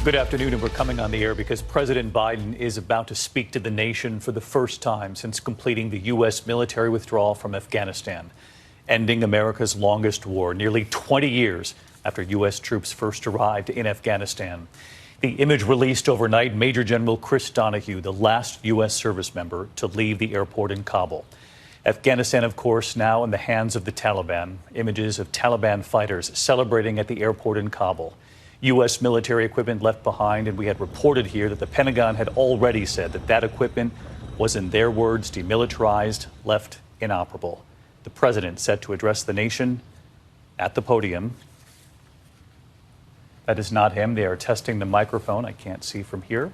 Good afternoon, and we're coming on the air because President Biden is about to speak to the nation for the first time since completing the U.S. military withdrawal from Afghanistan, ending America's longest war, nearly 20 years after U.S. troops first arrived in Afghanistan. The image released overnight, Major General Chris Donahue, the last U.S. service member to leave the airport in Kabul. Afghanistan, of course, now in the hands of the Taliban. Images of Taliban fighters celebrating at the airport in Kabul. U.S. military equipment left behind, and we had reported here that the Pentagon had already said that that equipment was, in their words, demilitarized, left inoperable. The president set to address the nation at the podium. That is not him. They are testing the microphone. I can't see from here.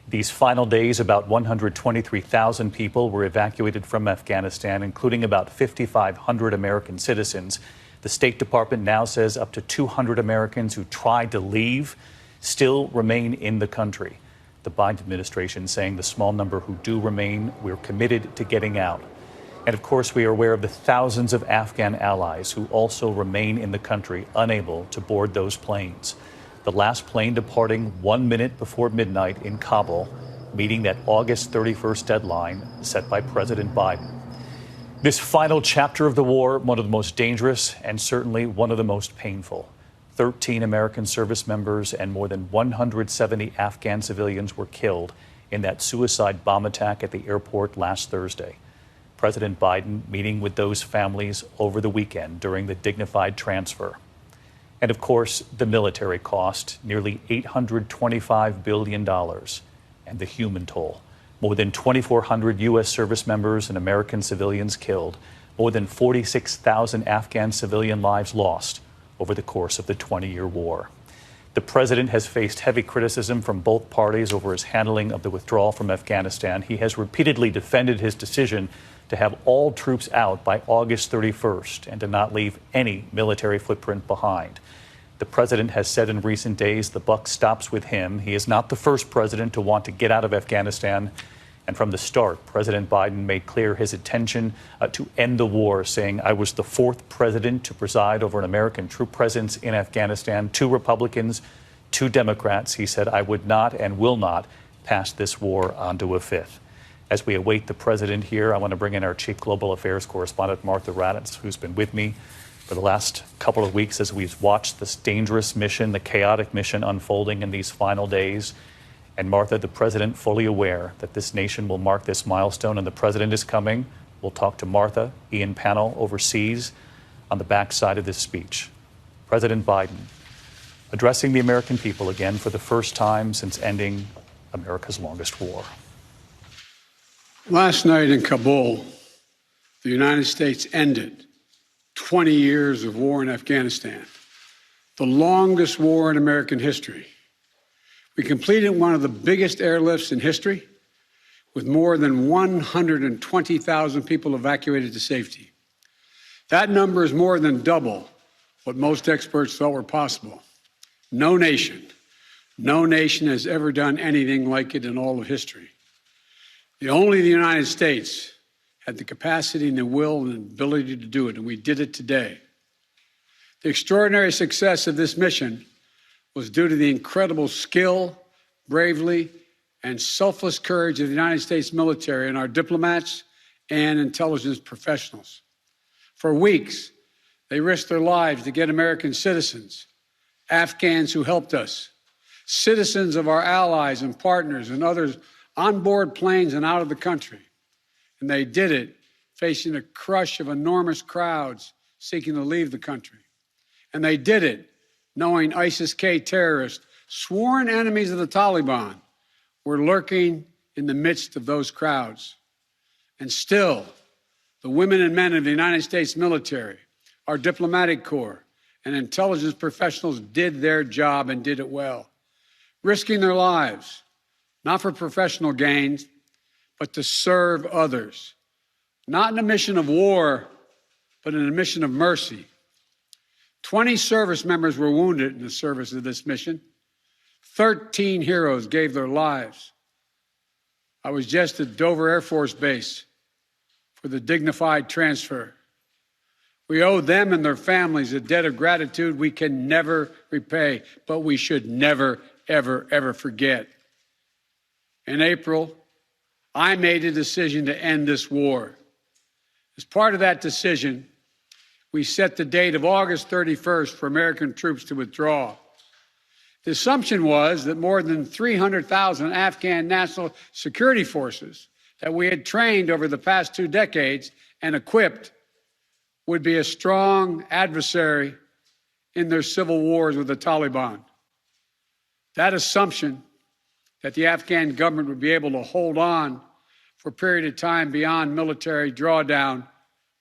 These final days, about 123,000 people were evacuated from Afghanistan, including about 5,500 American citizens. The State Department now says up to 200 Americans who tried to leave still remain in the country. The Biden administration saying the small number who do remain, we're committed to getting out. And of course, we are aware of the thousands of Afghan allies who also remain in the country, unable to board those planes. The last plane departing 1 minute before midnight in Kabul, meeting that August 31st deadline set by President Biden. This final chapter of the war, one of the most dangerous and certainly one of the most painful. 13 American service members and more than 170 Afghan civilians were killed in that suicide bomb attack at the airport last Thursday. President Biden meeting with those families over the weekend during the dignified transfer. And of course, the military cost, nearly $825 billion, and the human toll. More than 2,400 U.S. service members and American civilians killed, more than 46,000 Afghan civilian lives lost over the course of the 20-year war. The president has faced heavy criticism from both parties over his handling of the withdrawal from Afghanistan. He has repeatedly defended his decision to have all troops out by August 31st and to not leave any military footprint behind. The president has said in recent days the buck stops with him. He is not the first president to want to get out of Afghanistan. And from the start, President Biden made clear his intention to end the war, saying, "I was the fourth president to preside over an American troop presence in Afghanistan. 2 Republicans, 2 Democrats." He said, "I would not and will not pass this war on to a 5th. As we await the president here, I want to bring in our chief global affairs correspondent, Martha Raddatz, who's been with me for the last couple of weeks as we've watched this dangerous mission, the chaotic mission unfolding in these final days. And Martha, the president fully aware that this nation will mark this milestone and the president is coming. We'll talk to Martha, Ian Pannell overseas on the backside of this speech. President Biden addressing the American people again for the first time since ending America's longest war. Last night in Kabul, the United States ended 20 years of war in Afghanistan, the longest war in American history. We completed one of the biggest airlifts in history, with more than 120,000 people evacuated to safety. That number is more than double what most experts thought were possible. No nation has ever done anything like it in all of history. Only the United States had the capacity and the will and ability to do it, and we did it today. The extraordinary success of this mission was due to the incredible skill, bravery, and selfless courage of the United States military and our diplomats and intelligence professionals. For weeks, they risked their lives to get American citizens, Afghans who helped us, citizens of our allies and partners and others on board planes and out of the country. And they did it facing a crush of enormous crowds seeking to leave the country. And they did it knowing ISIS-K terrorists, sworn enemies of the Taliban, were lurking in the midst of those crowds. And still, the women and men of the United States military, our diplomatic corps, and intelligence professionals did their job and did it well, risking their lives, not for professional gains, but to serve others, not in a mission of war, but in a mission of mercy. 20 service members were wounded in the service of this mission. 13 heroes gave their lives. I was just at Dover Air Force Base for the dignified transfer. We owe them and their families a debt of gratitude we can never repay, but we should never, ever, ever forget. In April, I made a decision to end this war. As part of that decision, we set the date of August 31st for American troops to withdraw. The assumption was that more than 300,000 Afghan national security forces that we had trained over the past 2 decades and equipped would be a strong adversary in their civil wars with the Taliban. That assumption that the Afghan government would be able to hold on for a period of time beyond military drawdown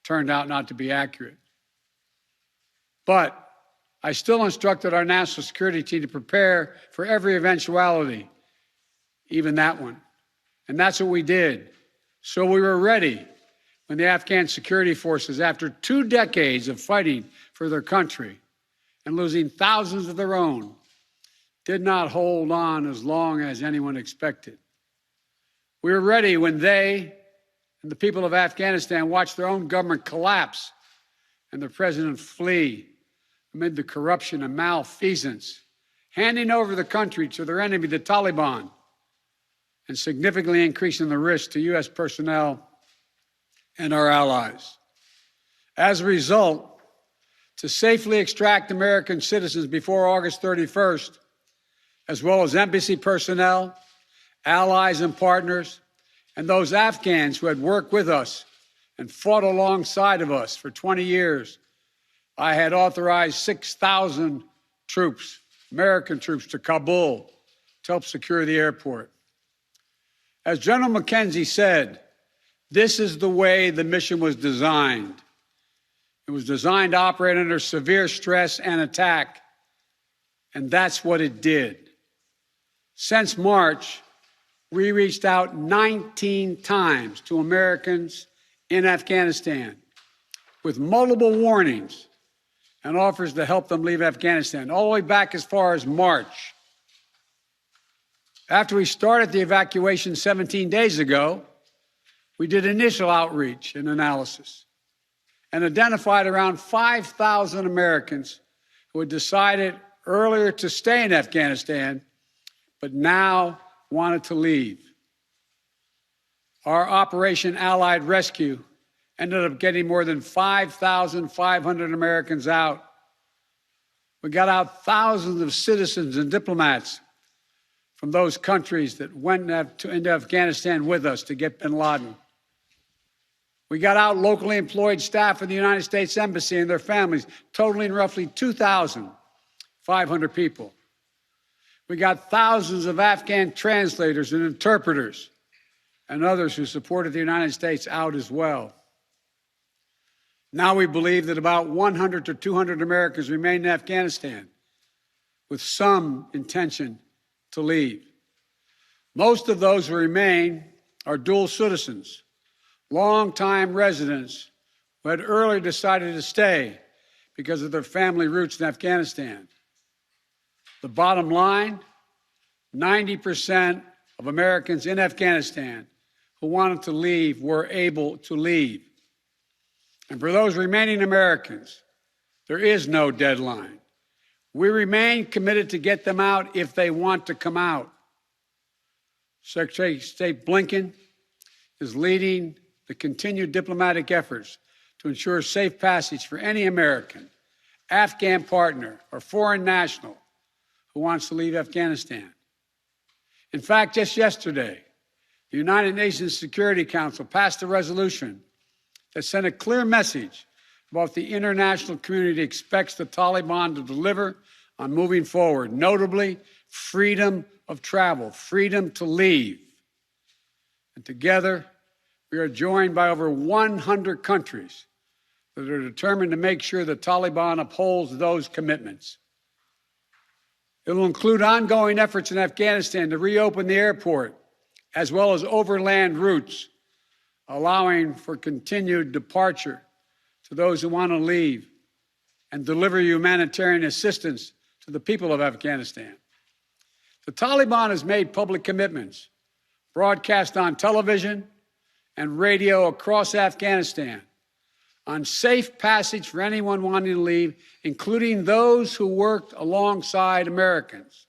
turned out not to be accurate. But I still instructed our national security team to prepare for every eventuality, even that one. And that's what we did. So we were ready when the Afghan security forces, after 2 decades of fighting for their country and losing thousands of their own, did not hold on as long as anyone expected. We were ready when they and the people of Afghanistan watched their own government collapse and their president flee amid the corruption and malfeasance, handing over the country to their enemy, the Taliban, and significantly increasing the risk to U.S. personnel and our allies. As a result, to safely extract American citizens before August 31st, as well as embassy personnel, allies and partners, and those Afghans who had worked with us and fought alongside of us for 20 years, I had authorized 6,000 troops, American troops, to Kabul to help secure the airport. As General McKenzie said, this is the way the mission was designed. It was designed to operate under severe stress and attack, and that's what it did. Since March, we reached out 19 times to Americans in Afghanistan with multiple warnings and offers to help them leave Afghanistan, all the way back as far as March. After we started the evacuation 17 days ago, we did initial outreach and analysis and identified around 5,000 Americans who had decided earlier to stay in Afghanistan, but now wanted to leave. Our Operation Allied Rescue ended up getting more than 5,500 Americans out. We got out thousands of citizens and diplomats from those countries that went into Afghanistan with us to get bin Laden. We got out locally employed staff in the United States Embassy and their families, totaling roughly 2,500 people. We got thousands of Afghan translators and interpreters and others who supported the United States out as well. Now we believe that about 100 to 200 Americans remain in Afghanistan with some intention to leave. Most of those who remain are dual citizens, longtime residents who had earlier decided to stay because of their family roots in Afghanistan. The bottom line, 90% of Americans in Afghanistan who wanted to leave were able to leave. And for those remaining Americans, there is no deadline. We remain committed to get them out if they want to come out. Secretary of State Blinken is leading the continued diplomatic efforts to ensure safe passage for any American, Afghan partner, or foreign national who wants to leave Afghanistan. In fact, just yesterday, the United Nations Security Council passed a resolution that sent a clear message about what the international community expects the Taliban to deliver on moving forward, notably freedom of travel, freedom to leave. And together, we are joined by over 100 countries that are determined to make sure the Taliban upholds those commitments. It will include ongoing efforts in Afghanistan to reopen the airport, as well as overland routes, allowing for continued departure to those who want to leave and deliver humanitarian assistance to the people of Afghanistan. The Taliban has made public commitments, broadcast on television and radio across Afghanistan on safe passage for anyone wanting to leave, including those who worked alongside Americans.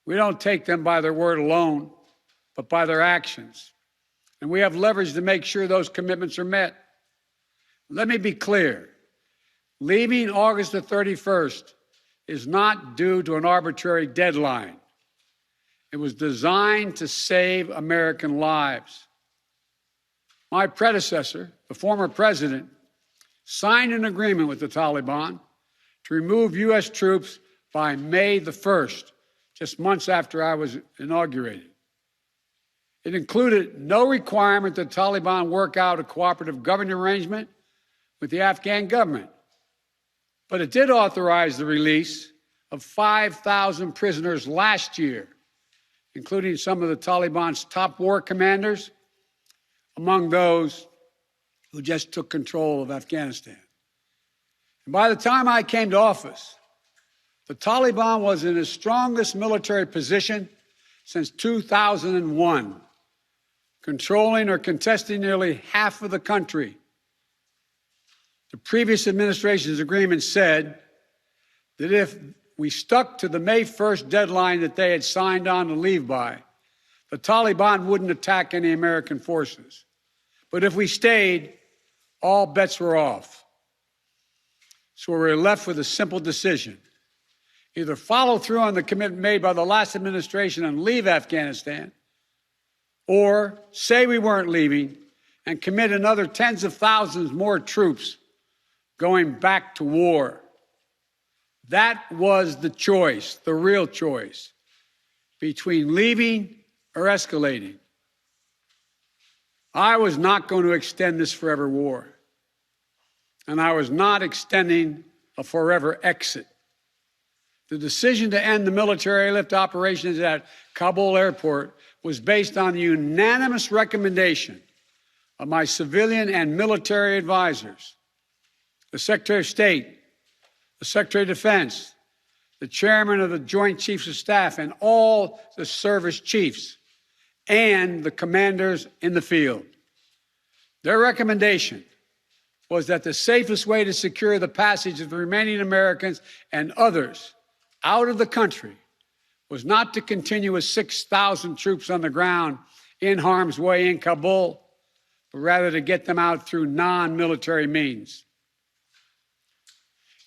We don't take them by their word alone, but by their actions. And we have leverage to make sure those commitments are met. Let me be clear. Leaving August the 31st is not due to an arbitrary deadline. It was designed to save American lives. My predecessor, the former president, signed an agreement with the Taliban to remove U.S. troops by May the 1st, just months after I was inaugurated. It included no requirement that the Taliban work out a cooperative government arrangement with the Afghan government. But it did authorize the release of 5,000 prisoners last year, including some of the Taliban's top war commanders, among those who just took control of Afghanistan. And by the time I came to office, the Taliban was in its strongest military position since 2001, controlling or contesting nearly half of the country. The previous administration's agreement said that if we stuck to the May 1st deadline that they had signed on to leave by, the Taliban wouldn't attack any American forces. But if we stayed, all bets were off. So we were left with a simple decision. Either follow through on the commitment made by the last administration and leave Afghanistan, or say we weren't leaving and commit another tens of thousands more troops going back to war. That was the choice, the real choice, between leaving or escalating. I was not going to extend this forever war, and I was not extending a forever exit. The decision to end the military airlift operations at Kabul airport was based on the unanimous recommendation of my civilian and military advisors, the Secretary of State, the Secretary of Defense, the Chairman of the Joint Chiefs of Staff, and all the service chiefs, and the commanders in the field. Their recommendation was that the safest way to secure the passage of the remaining Americans and others out of the country was not to continue with 6,000 troops on the ground in harm's way in Kabul, but rather to get them out through non-military means.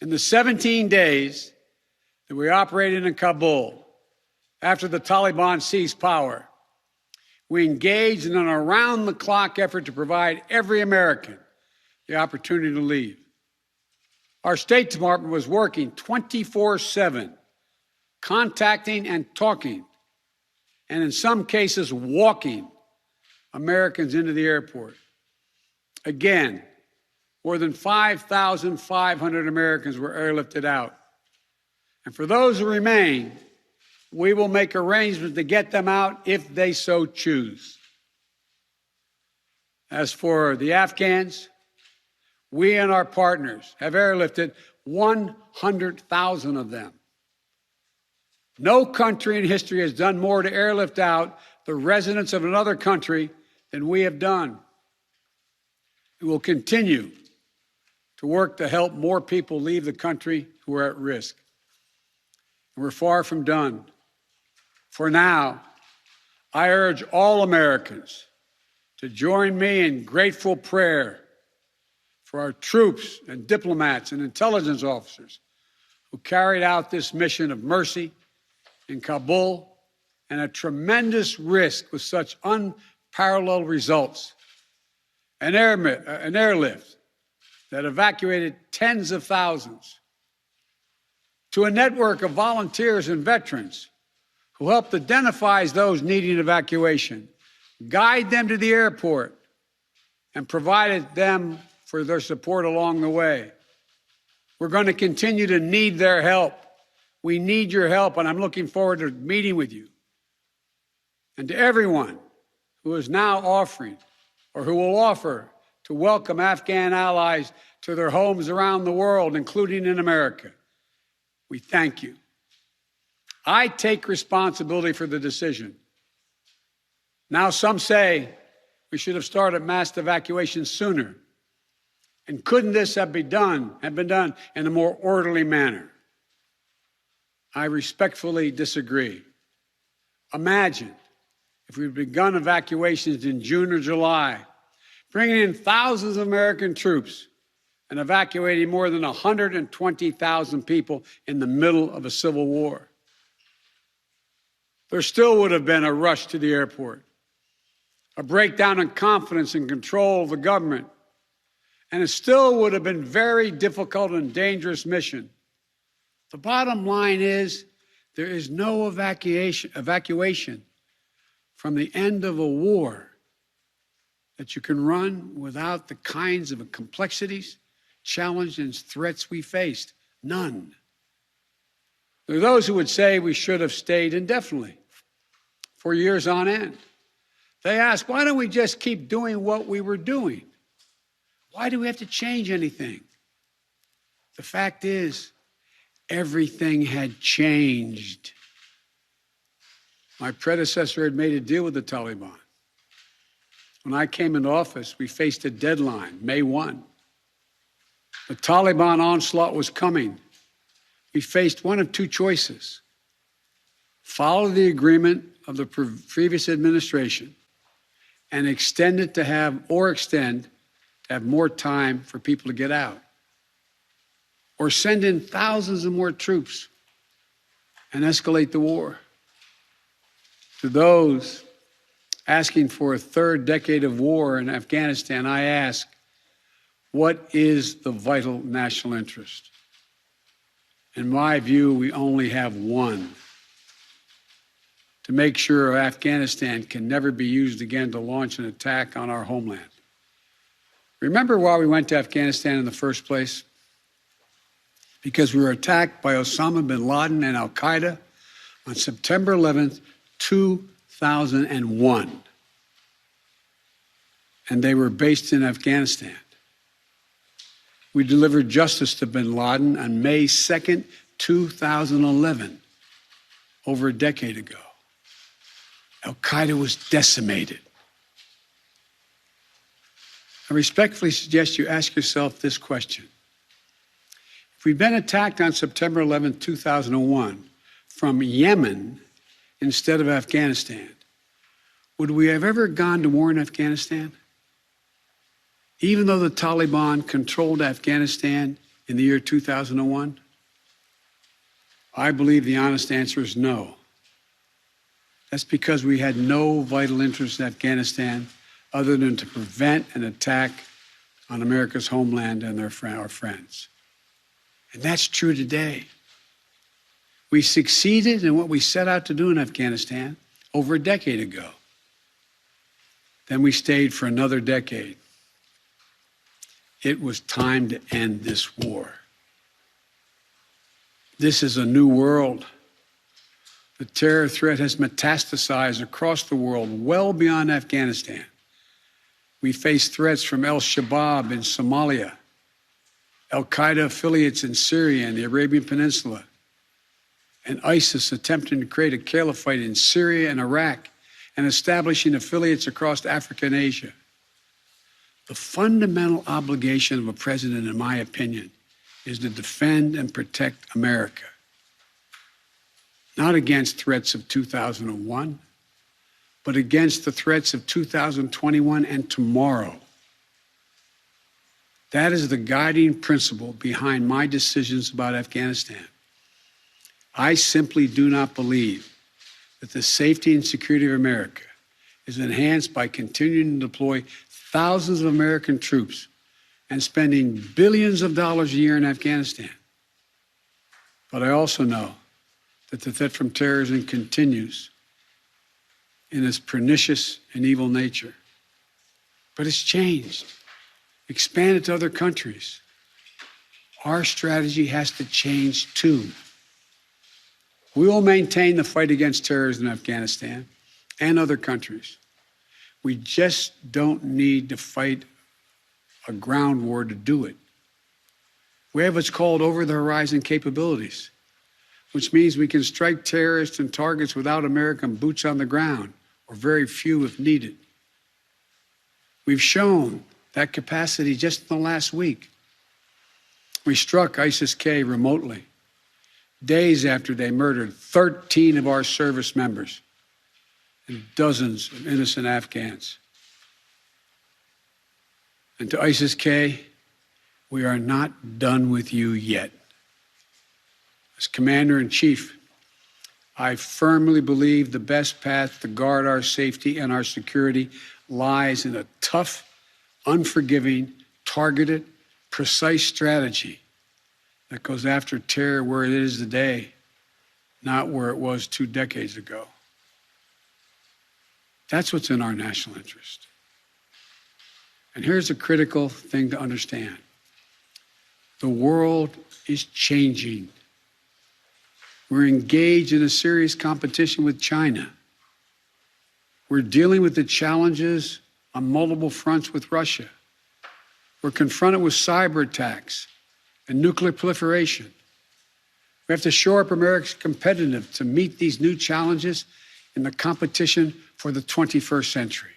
In the 17 days that we operated in Kabul after the Taliban seized power, we engaged in an around-the-clock effort to provide every American the opportunity to leave. Our State Department was working 24/7, contacting and talking, and in some cases walking Americans into the airport. Again, more than 5,500 Americans were airlifted out. And for those who remain, we will make arrangements to get them out if they so choose. As for the Afghans, we and our partners have airlifted 100,000 of them. No country in history has done more to airlift out the residents of another country than we have done. We will continue to work to help more people leave the country who are at risk. And we're far from done. For now, I urge all Americans to join me in grateful prayer for our troops and diplomats and intelligence officers who carried out this mission of mercy in Kabul and at tremendous risk with such unparalleled results. An airlift that evacuated tens of thousands, to a network of volunteers and veterans who helped identify those needing evacuation, guide them to the airport, and provided them for their support along the way. We're going to continue to need their help. We need your help, and I'm looking forward to meeting with you. And to everyone who is now offering or who will offer to welcome Afghan allies to their homes around the world, including in America, we thank you. I take responsibility for the decision. Now some say We should have started mass evacuation sooner. And couldn't this have been done in a more orderly manner? I respectfully disagree. Imagine if we'd begun evacuations in June or July, bringing in thousands of American troops and evacuating more than 120,000 people in the middle of a civil war. There still would have been a rush to the airport, a breakdown in confidence and control of the government, and it still would have been a very difficult and dangerous mission. The bottom line is there is no evacuation from the end of a war that you can run without the kinds of complexities, challenges, and threats we faced. None. There are those who would say we should have stayed indefinitely for years on end. They ask, why don't we just keep doing what we were doing? Why do we have to change anything? The fact is, everything had changed. My predecessor had made a deal with the Taliban. When I came into office, we faced a deadline, May 1. The Taliban onslaught was coming. We faced one of two choices: follow the agreement of the previous administration and extend to have more time for people to get out, or send in thousands of more troops and escalate the war. To those asking for a third decade of war in Afghanistan, I ask, what is the vital national interest? In my view, we only have one: to make sure Afghanistan can never be used again to launch an attack on our homeland. Remember why we went to Afghanistan in the first place? Because we were attacked by Osama bin Laden and al-Qaeda on September 11th, 2001. And they were based in Afghanistan. We delivered justice to bin Laden on May 2nd, 2011, over a decade ago. Al-Qaeda was decimated. I respectfully suggest you ask yourself this question. If we'd been attacked on September 11, 2001, from Yemen instead of Afghanistan, would we have ever gone to war in Afghanistan? Even though the Taliban controlled Afghanistan in the year 2001? I believe the honest answer is no. That's because we had no vital interest in Afghanistan other than to prevent an attack on America's homeland and our friends. And that's true today. We succeeded in what we set out to do in Afghanistan over a decade ago. Then we stayed for another decade. It was time to end this war. This is a new world. The terror threat has metastasized across the world, well beyond Afghanistan. We face threats from al-Shabaab in Somalia, al-Qaeda affiliates in Syria and the Arabian Peninsula, and ISIS attempting to create a caliphate in Syria and Iraq and establishing affiliates across Africa and Asia. The fundamental obligation of a president, in my opinion, is to defend and protect America. Not against threats of 2001, but against the threats of 2021 and tomorrow. That is the guiding principle behind my decisions about Afghanistan. I simply do not believe that the safety and security of America is enhanced by continuing to deploy thousands of American troops and spending billions of dollars a year in Afghanistan. But I also know that the threat from terrorism continues in its pernicious and evil nature. But it's changed, expanded to other countries. Our strategy has to change too. We will maintain the fight against terrorism in Afghanistan and other countries. We just don't need to fight a ground war to do it. We have what's called over-the-horizon capabilities, which means we can strike terrorists and targets without American boots on the ground, or very few if needed. We've shown that capacity just in the last week. We struck ISIS-K remotely, days after they murdered 13 of our service members and dozens of innocent Afghans. And to ISIS-K, we are not done with you yet. As Commander-in-Chief, I firmly believe the best path to guard our safety and our security lies in a tough, unforgiving, targeted, precise strategy that goes after terror where it is today, not where it was 2 decades ago. That's what's in our national interest. And here's a critical thing to understand. The world is changing. We're engaged in a serious competition with China. We're dealing with the challenges on multiple fronts with Russia. We're confronted with cyber attacks and nuclear proliferation. We have to shore up America's competitiveness to meet these new challenges in the competition for the 21st century.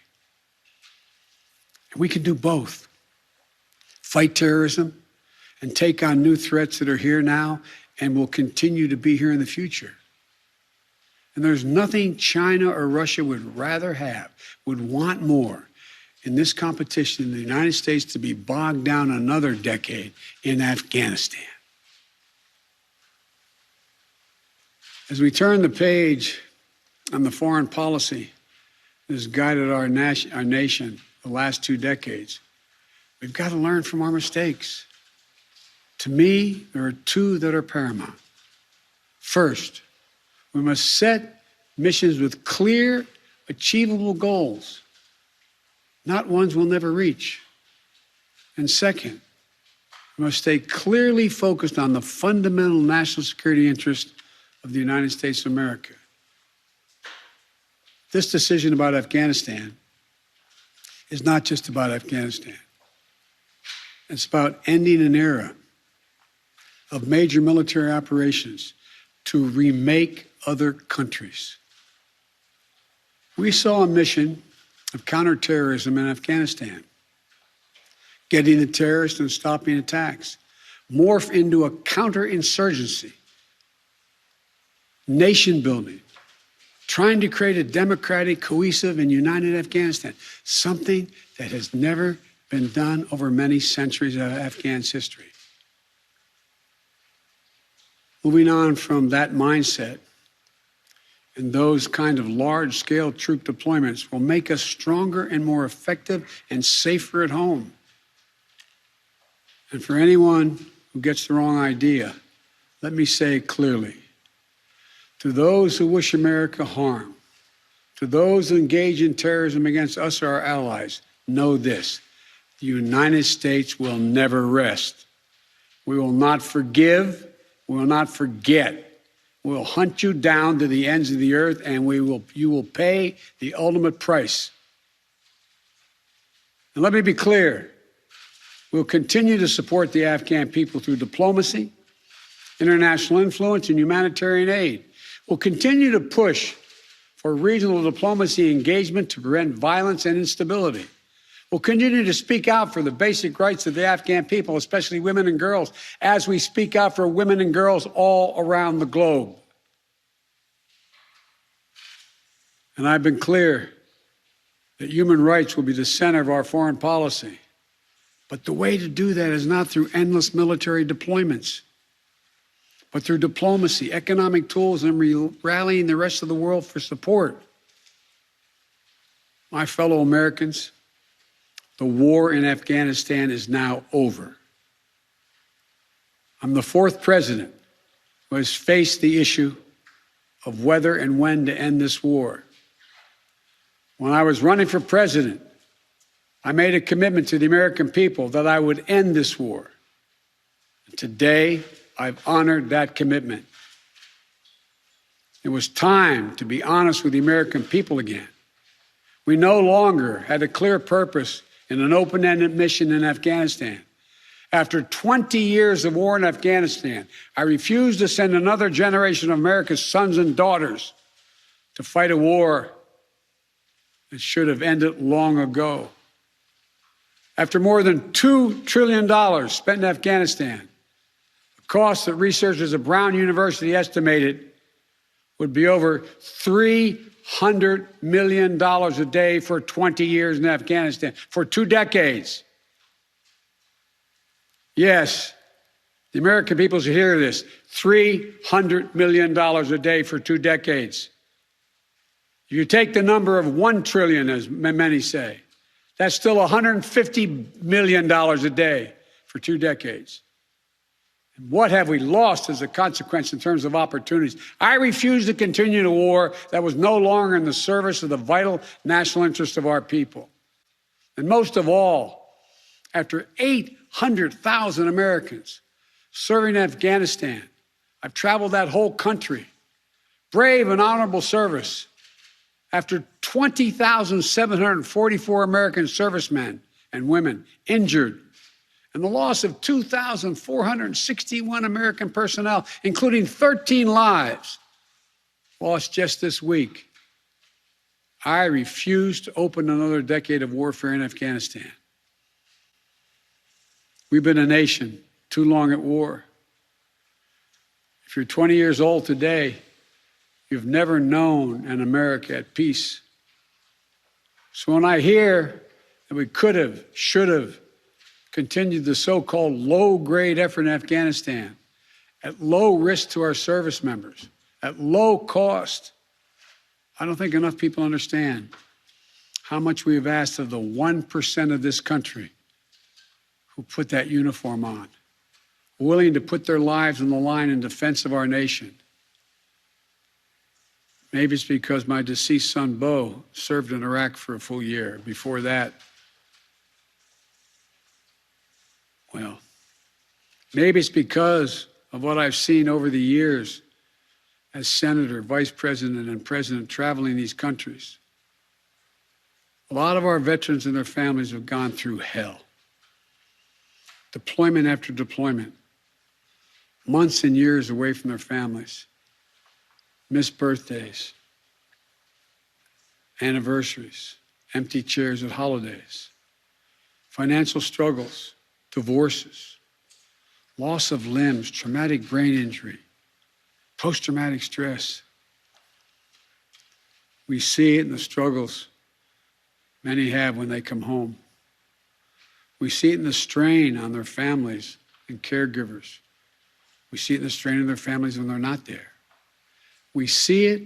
And we can do both. Fight terrorism and take on new threats that are here now and will continue to be here in the future. And there's nothing China or Russia would rather have, would want more in this competition in the United States to be bogged down another decade in Afghanistan. As we turn the page on the foreign policy that has guided our nation the last 2 decades, we've got to learn from our mistakes. To me, there are 2 that are paramount. First, we must set missions with clear, achievable goals, not ones we'll never reach. And second, we must stay clearly focused on the fundamental national security interest of the United States of America. This decision about Afghanistan is not just about Afghanistan. It's about ending an era of major military operations to remake other countries. We saw a mission of counterterrorism in Afghanistan, getting the terrorists and stopping attacks, morph into a counterinsurgency, nation building, trying to create a democratic, cohesive, and united Afghanistan, something that has never been done over many centuries of Afghan's history. Moving on from that mindset and those kind of large-scale troop deployments will make us stronger and more effective and safer at home. And for anyone who gets the wrong idea, let me say clearly, to those who wish America harm, to those who engage in terrorism against us or our allies, know this: the United States will never rest. We will not forgive. We will not forget. We will hunt you down to the ends of the earth, and you will pay the ultimate price. And let me be clear. We'll continue to support the Afghan people through diplomacy, international influence, and humanitarian aid. We'll continue to push for regional diplomacy engagement to prevent violence and instability. We'll continue to speak out for the basic rights of the Afghan people, especially women and girls, as we speak out for women and girls all around the globe. And I've been clear that human rights will be the center of our foreign policy. But the way to do that is not through endless military deployments, but through diplomacy, economic tools, and rallying the rest of the world for support. My fellow Americans, the war in Afghanistan is now over. I'm the 4th president who has faced the issue of whether and when to end this war. When I was running for president, I made a commitment to the American people that I would end this war. And today, I've honored that commitment. It was time to be honest with the American people again. We no longer had a clear purpose in an open-ended mission in Afghanistan. After 20 years of war in Afghanistan, I refused to send another generation of America's sons and daughters to fight a war that should have ended long ago. After more than $2 trillion spent in Afghanistan, the cost that researchers at Brown University estimated would be over $300 million a day for 20 years in Afghanistan, for 2 decades. Yes, the American people should hear this. $300 million a day for 2 decades. You take the number of 1 trillion, as many say. That's still $150 million a day for 2 decades. And what have we lost as a consequence in terms of opportunities? I refuse to continue a war that was no longer in the service of the vital national interest of our people. And most of all, after 800,000 Americans serving in Afghanistan, I've traveled that whole country, brave and honorable service. After 20,744 American servicemen and women injured, and the loss of 2,461 American personnel, including 13 lives lost just this week, I refuse to open another decade of warfare in Afghanistan. We've been a nation too long at war. If you're 20 years old today, you've never known an America at peace. So when I hear that we could have, should have continued the so-called low-grade effort in Afghanistan at low risk to our service members, at low cost, I don't think enough people understand how much we have asked of the 1% of this country who put that uniform on, willing to put their lives on the line in defense of our nation. Maybe it's because my deceased son, Bo, served in Iraq for a full year. Before that, well, maybe it's because of what I've seen over the years as senator, vice president, and president traveling these countries. A lot of our veterans and their families have gone through hell. Deployment after deployment, months and years away from their families, missed birthdays, anniversaries, empty chairs at holidays, financial struggles, divorces, loss of limbs, traumatic brain injury, post-traumatic stress. We see it in the struggles many have when they come home. We see it in the strain on their families and caregivers. We see it in the strain on their families when they're not there. We see it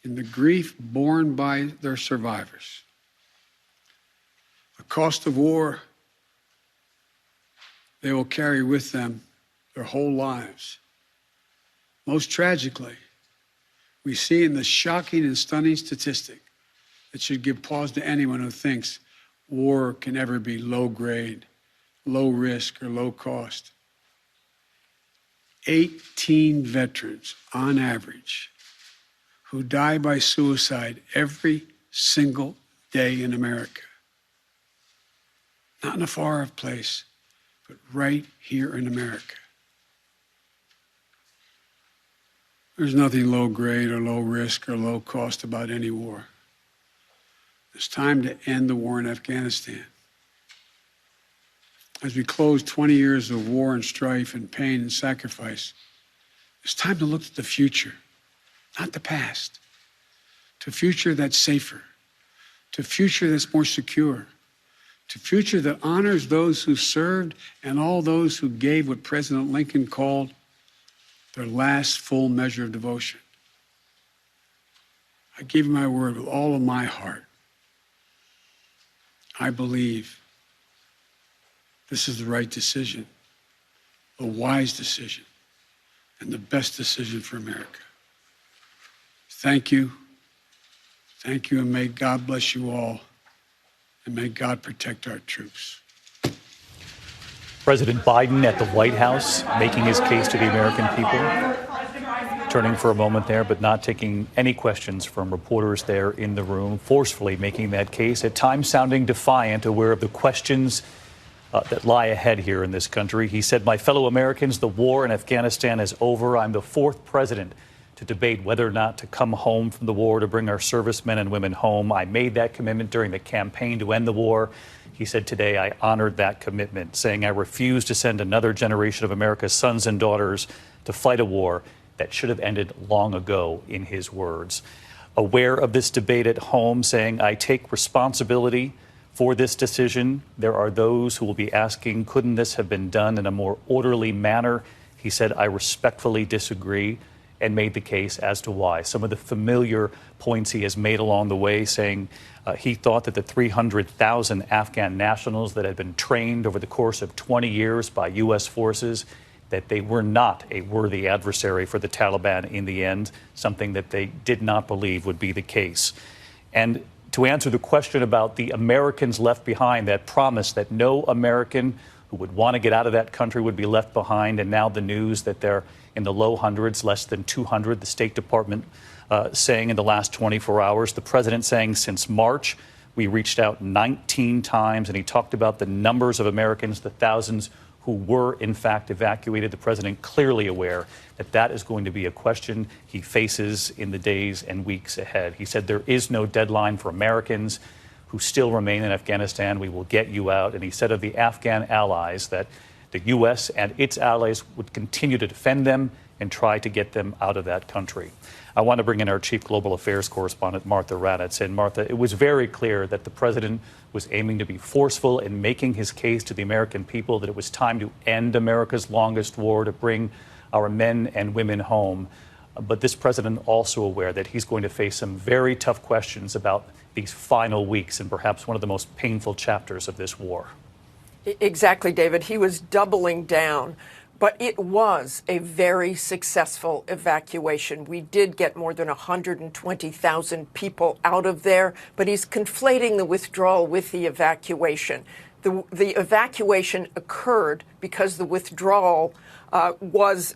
in the grief borne by their survivors. The cost of war they will carry with them their whole lives. Most tragically, we see in the shocking and stunning statistic that should give pause to anyone who thinks war can ever be low grade, low risk, or low cost. 18 veterans, on average, who die by suicide every single day in America. Not in a far-off place, but right here in America. There's nothing low grade or low risk or low cost about any war. It's time to end the war in Afghanistan. As we close 20 years of war and strife and pain and sacrifice, it's time to look to the future, not the past, to a future that's safer, to a future that's more secure, to a future that honors those who served and all those who gave what President Lincoln called their last full measure of devotion. I give you my word with all of my heart. I believe this is the right decision, the wise decision, and the best decision for America. Thank you. Thank you, and may God bless you all, and may God protect our troops. President Biden at the White House making his case to the American people. Turning for a moment there, but not taking any questions from reporters there in the room, forcefully making that case, at times sounding defiant, aware of the questions that lie ahead here in this country. He said, "My fellow Americans, the war in Afghanistan is over. I'm the fourth president to debate whether or not to come home from the war to bring our servicemen and women home. I made that commitment during the campaign to end the war. He said today, I honored that commitment, saying I refuse to send another generation of America's sons and daughters to fight a war that should have ended long ago, in his words. Aware of this debate at home, saying, I take responsibility for this decision. There are those who will be asking, couldn't this have been done in a more orderly manner? He said, I respectfully disagree, and made the case as to why. Some of the familiar points he has made along the way, saying he thought that the 300,000 Afghan nationals that had been trained over the course of 20 years by U.S. forces, that they were not a worthy adversary for the Taliban in the end, something that they did not believe would be the case. And to answer the question about the Americans left behind, that promise that no American who would want to get out of that country would be left behind, and now the news that they're in the low hundreds, less than 200, the State Department saying in the last 24 hours, the president saying since March, we reached out 19 times, and he talked about the numbers of Americans, the thousands who were in fact evacuated. The president clearly aware that that is going to be a question he faces in the days and weeks ahead. He said there is no deadline for Americans who still remain in Afghanistan. We will get you out. And he said of the Afghan allies that the U.S. and its allies would continue to defend them and try to get them out of that country. I want to bring in our chief global affairs correspondent, Martha Raddatz. And Martha, it was very clear that the president was aiming to be forceful in making his case to the American people that it was time to end America's longest war, to bring our men and women home. But this president also aware that he's going to face some very tough questions about these final weeks and perhaps one of the most painful chapters of this war. Exactly, David. He was doubling down. But it was a very successful evacuation. We did get more than 120,000 people out of there, but he's conflating the withdrawal with the evacuation. The evacuation occurred because the withdrawal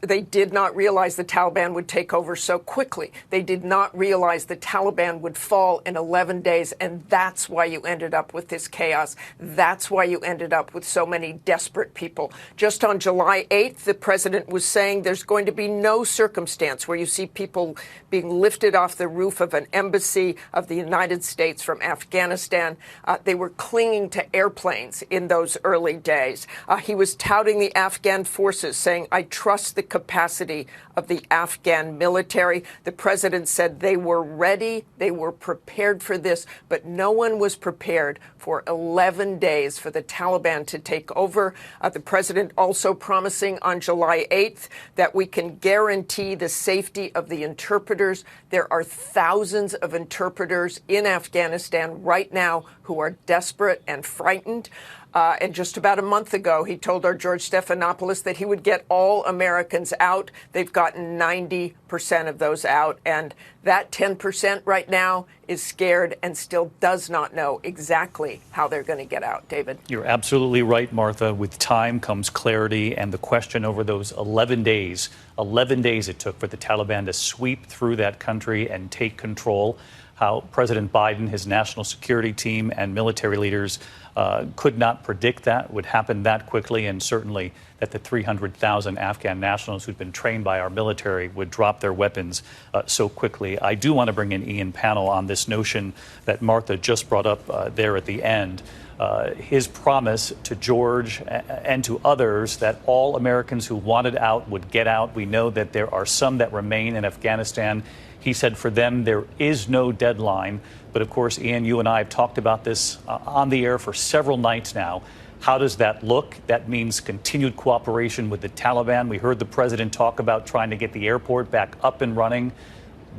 they did not realize the Taliban would take over so quickly. They did not realize the Taliban would fall in 11 days, and that's why you ended up with this chaos. That's why you ended up with so many desperate people. Just on July 8th, the president was saying there's going to be no circumstance where you see people being lifted off the roof of an embassy of the United States from Afghanistan. They were clinging to airplanes in those early days. He was touting the Afghan forces, saying, I trust the capacity of the Afghan military. The president said they were ready, they were prepared for this, but no one was prepared for 11 days for the Taliban to take over. The president also promising on July 8th that we can guarantee the safety of the interpreters. There are thousands of interpreters in Afghanistan right now who are desperate and frightened. And just about a month ago, he told our George Stephanopoulos that he would get all Americans out. They've gotten 90% of those out. And that 10% right now is scared and still does not know exactly how they're going to get out. David? You're absolutely right, Martha. With time comes clarity. And the question over those 11 days it took for the Taliban to sweep through that country and take control, how President Biden, his national security team, and military leaders could not predict that would happen that quickly, and certainly that the 300,000 Afghan nationals who'd been trained by our military would drop their weapons so quickly. I do want to bring in Ian Pannell on this notion that Martha just brought up there at the end. His promise to George and to others that all Americans who wanted out would get out. We know that there are some that remain in Afghanistan. He said for them there is no deadline. But of course, Ian, you and I have talked about this on the air for several nights now. How does that look? That means continued cooperation with the Taliban. We heard the president talk about trying to get the airport back up and running.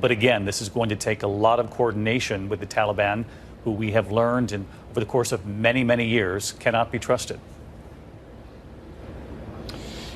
But again, this is going to take a lot of coordination with the Taliban, who we have learned over the course of many, many years cannot be trusted.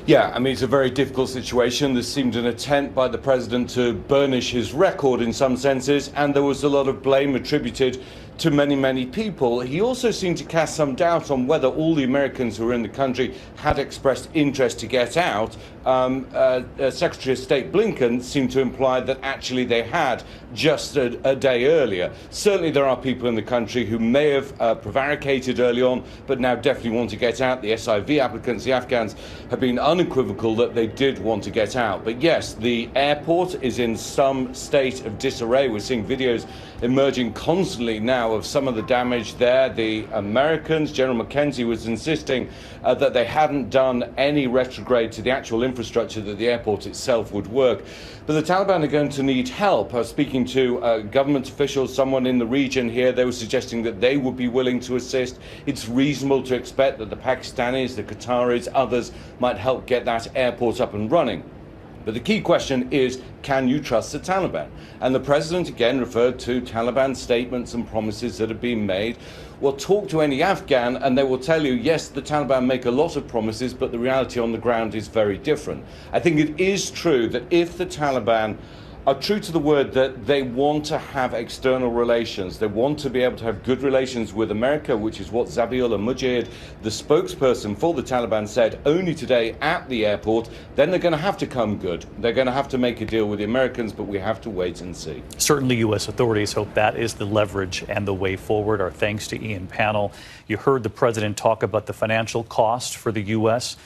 Yeah, I mean, it's a very difficult situation. There seemed an attempt by the president to burnish his record in some senses, and there was a lot of blame attributed to many, many people. He also seemed to cast some doubt on whether all the Americans who were in the country had expressed interest to get out. Secretary of State Blinken seemed to imply that actually they had just a day earlier. Certainly there are people in the country who may have prevaricated early on, but now definitely want to get out. The SIV applicants, the Afghans, have been unequivocal that they did want to get out. But yes, the airport is in some state of disarray. We're seeing videos emerging constantly now now of some of the damage there. The Americans, General McKenzie, was insisting that they hadn't done any retrograde to the actual infrastructure, that the airport itself would work. But the Taliban are going to need help. I was speaking to government officials, someone in the region here. They were suggesting that they would be willing to assist. It's reasonable to expect that the Pakistanis, the Qataris, others might help get that airport up and running. But the key question is, can you trust the Taliban? And the president again referred to Taliban statements and promises that have been made. Well, talk to any Afghan and they will tell you, yes, the Taliban make a lot of promises, but the reality on the ground is very different. I think it is true that if the Taliban are true to the word that they want to have external relations, they want to be able to have good relations with America, which is what Zabiullah Mujahid, the spokesperson for the Taliban, said only today at the airport, then they're going to have to come good. They're going to have to make a deal with the Americans, but we have to wait and see. Certainly U.S. authorities hope that is the leverage and the way forward. Our thanks to Ian Pannell. You heard the president talk about the financial cost for the U.S.,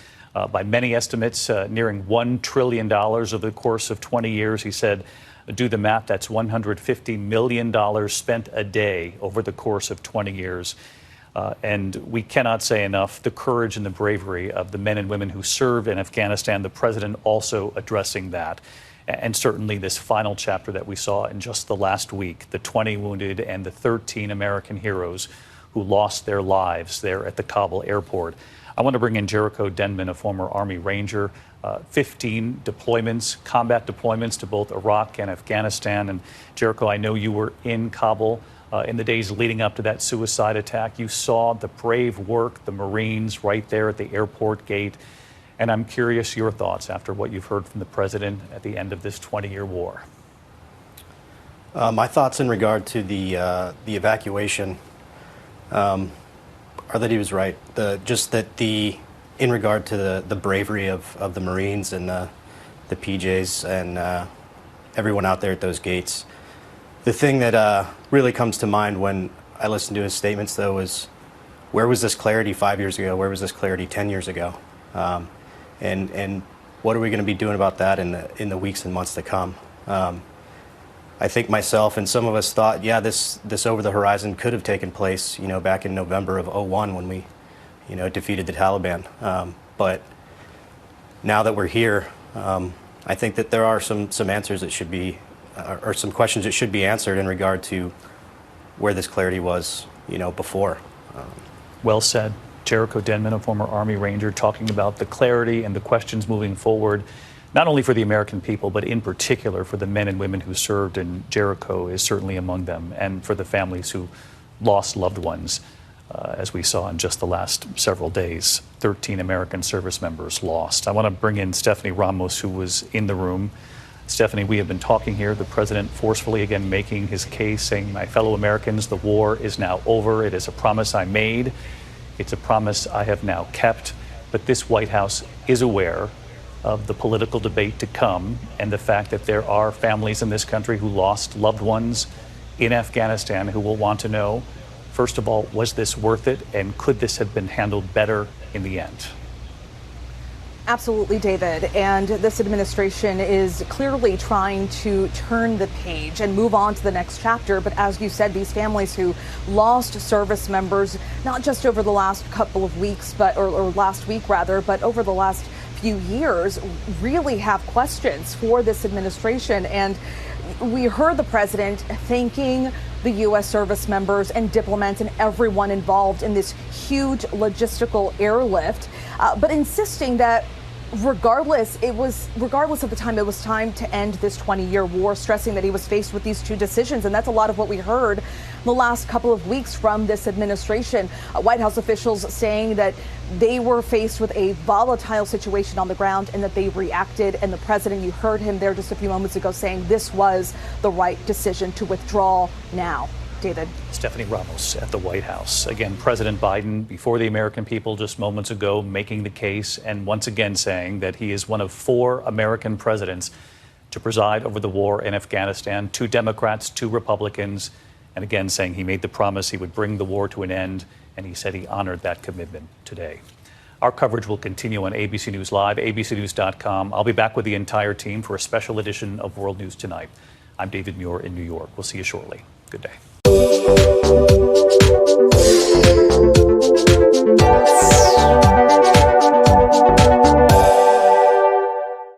by many estimates, nearing $1 trillion over the course of 20 years. He said, do the math, that's $150 million spent a day over the course of 20 years. And we cannot say enough the courage and the bravery of the men and women who served in Afghanistan, the president also addressing that. And certainly this final chapter that we saw in just the last week, the 20 wounded and the 13 American heroes who lost their lives there at the Kabul airport. I want to bring in Jericho Denman, a former Army Ranger, 15 deployments, combat deployments to both Iraq and Afghanistan. And Jericho, I know you were in Kabul in the days leading up to that suicide attack. You saw the brave work, the Marines right there at the airport gate. And I'm curious your thoughts after what you've heard from the president at the end of this 20-year war. My thoughts in regard to the evacuation are that he was right. In regard to the bravery of the Marines and the PJs and everyone out there at those gates. The thing that really comes to mind when I listen to his statements, though, is where was this clarity 5 years ago? Where was this clarity 10 years ago? And what are we going to be doing about that in the weeks and months to come? I think myself and some of us thought, yeah, this over the horizon could have taken place, back in November of '01 when we, defeated the Taliban. But now that we're here, I think that there are some answers that should be, or some questions that should be answered in regard to where this clarity was, before. Well said. Jericho Denman, a former Army Ranger, talking about the clarity and the questions moving forward, not only for the American people, but in particular for the men and women who served, and Jericho is certainly among them, and for the families who lost loved ones, as we saw in just the last several days. 13 American service members lost. I want to bring in Stephanie Ramos, who was in the room. Stephanie, we have been talking here, the president forcefully again making his case, saying, my fellow Americans, the war is now over. It is a promise I made. It's a promise I have now kept. But this White House is aware of the political debate to come and the fact that there are families in this country who lost loved ones in Afghanistan who will want to know, first of all, was this worth it, and could this have been handled better in the end? Absolutely, David. And this administration is clearly trying to turn the page and move on to the next chapter. But as you said, these families who lost service members, not just over the last couple of weeks, or last week rather, but over the last few years, really have questions for this administration. And we heard the president thanking the U.S. service members and diplomats and everyone involved in this huge logistical airlift, but insisting that regardless of the time, it was time to end this 20-year war, stressing that he was faced with these two decisions. And that's a lot of what we heard the last couple of weeks from this administration. White House officials saying that they were faced with a volatile situation on the ground and that they reacted. And the president, you heard him there just a few moments ago saying this was the right decision to withdraw now. David. Stephanie Ramos at the White House. Again, President Biden, before the American people just moments ago, making the case and once again saying that he is one of 4 American presidents to preside over the war in Afghanistan. 2 Democrats, 2 Republicans, and again saying he made the promise he would bring the war to an end, and he said he honored that commitment today. Our coverage will continue on ABC News Live, abcnews.com. I'll be back with the entire team for a special edition of World News Tonight. I'm David Muir in New York. We'll see you shortly. Good day.